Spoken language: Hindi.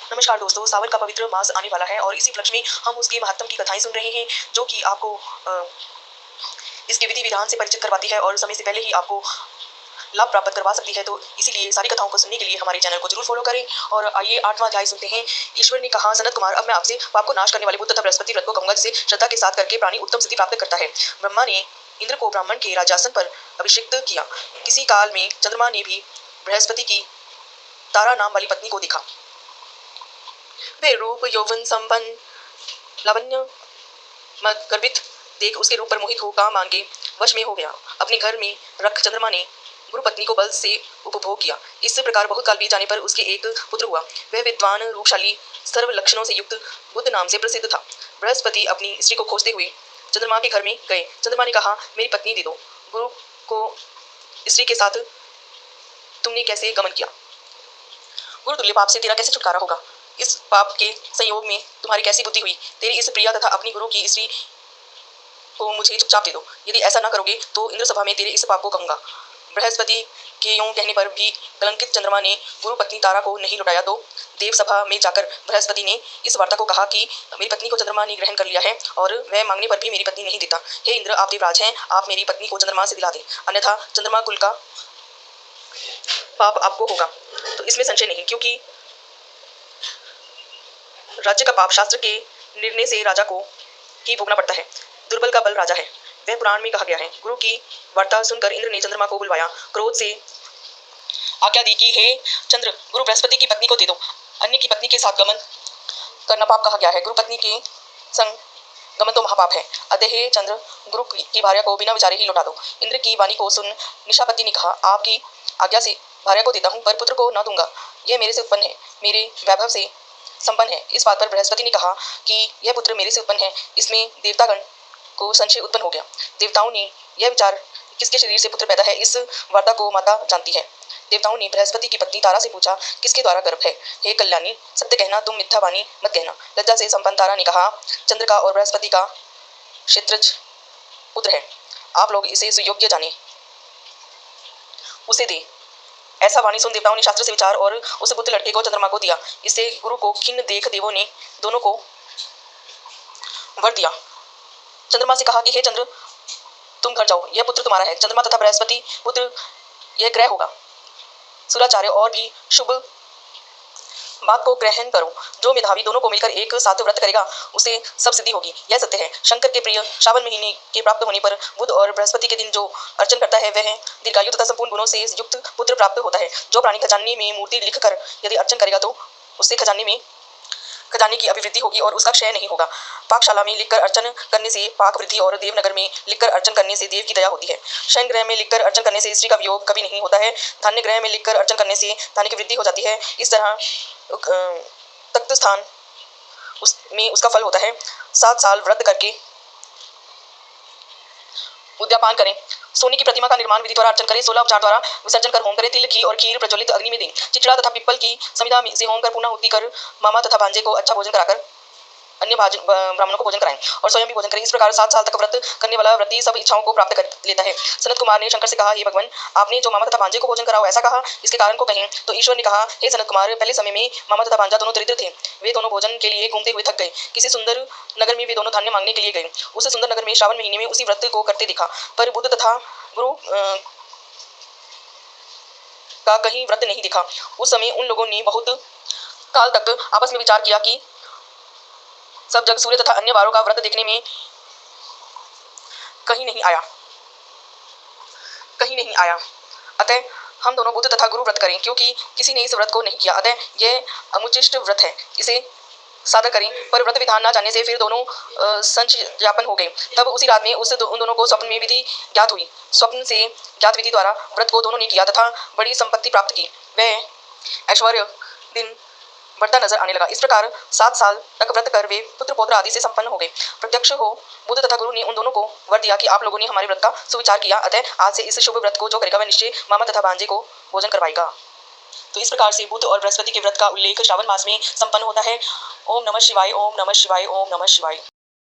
नमस्कार दोस्तों, सावन का पवित्र मास आने वाला है और इसी उपलक्ष्य में हम उसके महत्व की कथाएं सुन रहे हैं, जो कि आपको इसके विधि विधान से परिचित करवाती है और समय से पहले ही आपको लाभ प्राप्त करवा सकती है। तो इसीलिए सारी कथाओं को सुनने के लिए हमारे चैनल को जरूर फॉलो करें। और आइए 8वां अध्याय सुनते हैं। ईश्वर ने कहा, सनत कुमार, अब मैं आपसे पाप को नाश करने वाले बुद्ध तथा बृहस्पति व्रत को कहूंगा, जिसे श्रद्धा के साथ करके प्राणी उत्तम सिद्धि प्राप्त करता है। ब्रह्मा ने इंद्र को ब्राह्मण के राजासन पर अभिषिक्त किया। किसी काल में चंद्रमा ने भी बृहस्पति की तारा नाम वाली पत्नी को देखा। वे रूप यौवन संपन्न लावण्य गर्भित देख उसके रूप पर मोहित हो काम मांगे वश में हो गया। अपने घर में रख चंद्रमा ने गुरु पत्नी को बल से उपभोग किया। इस प्रकार बहुत काल बीत जाने पर उसके एक पुत्र हुआ। वह विद्वान, रूपशाली, सर्व लक्षणों से युक्त बुद्ध नाम से प्रसिद्ध था। बृहस्पति अपनी स्त्री को खोजते हुए चंद्रमा के घर में गए। चंद्रमा ने कहा, मेरी पत्नी दे दो। गुरु को स्त्री के साथ तुमने कैसे गमन किया? गुरु तुल्य पाप से तेरा कैसे छुटकारा होगा? इस पाप के संयोग में तुम्हारी कैसी बुद्धि हुई? तेरी इस प्रिया तथा अपनी गुरु की स्त्री को मुझे चुपचाप दे दो। यदि ऐसा न करोगे तो इंद्र सभा में तेरे इस पाप को कहूंगा। बृहस्पति के यूं कहने पर भी कलंकित चंद्रमा ने गुरु पत्नी तारा को नहीं लौटाया तो देव सभा में जाकर बृहस्पति ने इस वार्ता को कहा कि मेरी पत्नी को चंद्रमा ने ग्रहण कर लिया है और वह मांगने पर भी मेरी पत्नी नहीं देता। हे इंद्र, आप देवराज हैं, आप मेरी पत्नी को चंद्रमा से दिला दें, अन्यथा चंद्रमा कुल का पाप आपको होगा। तो इसमें संशय नहीं, क्योंकि राज्य का पाप शास्त्र के निर्णय से राजा को ही भोगना पड़ता है। दुर्बल का बल राजा है, वह पुराण में कहा गया है। गुरु की वार्ता सुनकर इंद्र ने चंद्रमा को बुलवाया। क्रोध से आज्ञा दी कि हे चंद्र, गुरु बृहस्पति की पत्नी को दे दो। अन्य की पत्नी के साथ गमन करना पाप कहा गया है। गुरु पत्नी के संग गमन तो महापाप है। अतः हे चंद्र, गुरु की भार्या को बिना विचारे ही लौटा दो। इंद्र की वाणी को सुन निशापति ने कहा, आपकी आज्ञा से भार्या को देता हूँ, पर पुत्र को न दूंगा। यह मेरे से उत्पन्न है, मेरे वैभव से संपन्न है। इस बात पर बृहस्पति ने कहा कि यह पुत्र मेरे से उत्पन्न है। इसमें देवतागण को संशय उत्पन्न हो गया। देवताओं ने यह विचार, किसके शरीर से पुत्र पैदा है, इस वार्ता को माता जानती है। देवताओं ने बृहस्पति की पत्नी तारा से पूछा, किसके द्वारा गर्भ है? हे कल्याणी, सत्य कहना, तुम मिथ्या वाणी मत कहना। लज्जा से संपन्न तारा ने कहा, चंद्र का और बृहस्पति का क्षेत्रज पुत्र है। आप लोग इसे सुयोग्य जाने, उसे दे। ऐसा वाणी सुन देवताओं ने शास्त्र से विचार और उस बुद्ध लड़के को चंद्रमा को दिया। इससे गुरु को खिन्न देख देवों ने दोनों को वर दिया। चंद्रमा से कहा कि हे चंद्र, तुम घर जाओ, यह पुत्र तुम्हारा है। चंद्रमा तथा बृहस्पति पुत्र यह ग्रह होगा। सुराचार्य और भी शुभ बात को ग्रहण करो। जो मेधावी दोनों को मिलकर एक साथ व्रत करेगा, उसे सब सिद्धि होगी। यह सत्य है। शंकर के प्रिय श्रावण महीने के प्राप्त होने पर बुध और बृहस्पति के दिन जो अर्चन करता है, वह दीर्घायु तथा संपूर्ण गुणों से युक्त पुत्र प्राप्त होता है। जो प्राणी खजाने में मूर्ति लिखकर यदि अर्चन करेगा, तो उससे खजाने की अभिवृद्धि होगी और उसका क्षय नहीं होगा। पाकशाला में लिखकर अर्चन करने से पाक वृद्धि और देवनगर में लिखकर अर्चन करने से देव की दया होती है। शयन ग्रह में लिखकर अर्चन करने से स्त्री का वियोग कभी नहीं होता है। धान्य ग्रह में लिखकर अर्चन करने से धान्य की वृद्धि हो जाती है। इस तरह तख्त स्थान में उसका फल होता है। 7 साल व्रत करके उद्यापान करें। सोने की प्रतिमा का निर्माण विधि द्वारा अर्चन करें। 16 उपचार द्वारा विसर्जन कर होम करें। तिल, घी और खीर प्रज्वलित अग्नि में दें। चिचड़ा तथा पिप्पल की समिधा से होम कर पूर्णाहुति कर मामा तथा भांजे को अच्छा भोजन कराकर अन्य ब्राह्मणों को भोजन कराएं और स्वयं भी भोजन करें। इस प्रकार 7 साल तक व्रत करने वाला व्रती सब इच्छाओं को प्राप्त कर लेता है। सनत कुमार ने शंकर से कहा, हे भगवान, आपने जो मामा तथा भांजे को भोजन कराओ, ऐसा कहा, इसके कारण को कहें। तो ईश्वर ने कहा, हे सनत कुमार, पहले समय में मामा तथा भांजा दोनों दरिद्र थे। वे दोनों भोजन के लिए घूमते हुए थक गए। किसी सुंदर नगर में वे दोनों धान्य मांगने के लिए गए। उस सुंदर नगर में श्रावण महीने में उसी व्रत को करते देखा, पर बुद्ध तथा गुरु का कहीं व्रत नहीं दिखा। उस समय उन लोगों ने बहुत काल तक आपस में विचार किया कि सब जग सूर्य तथा अन्य वारों का व्रत देखने में कहीं नहीं आया। अतः हम दोनों बुद्ध तथा गुरु व्रत करें, क्योंकि किसी ने इस व्रत को नहीं किया। अतः यह अमुचिष्ट व्रत है, इसे साधक करें। पर व्रत विधान न जानने से फिर दोनों संशयापन हो गए। तब उसी रात में उन दोनों को स्वप्न में विधि ज्ञात हुई। स्वप्न से ज्ञात विधि द्वारा व्रत को दोनों ने किया तथा बड़ी संपत्ति प्राप्त की। वह ऐश्वर्य दिन बढ़ता नजर आने लगा। इस प्रकार 7 साल तक व्रत कर वे पुत्र पौत्र आदि से संपन्न हो गए। प्रत्यक्ष हो बुद्ध तथा गुरु ने उन दोनों को वर दिया कि आप लोगों ने हमारे व्रत का सुविचार किया, अतः आज से इस शुभ व्रत को जो करेगा, वह निश्चय मामा तथा भांजे को भोजन करवाएगा। तो इस प्रकार से बुध और बृहस्पति के व्रत का उल्लेख श्रावण मास में संपन्न होता है। ओम नमः शिवाय, ओम नमः शिवाय, ओम नमः शिवाय।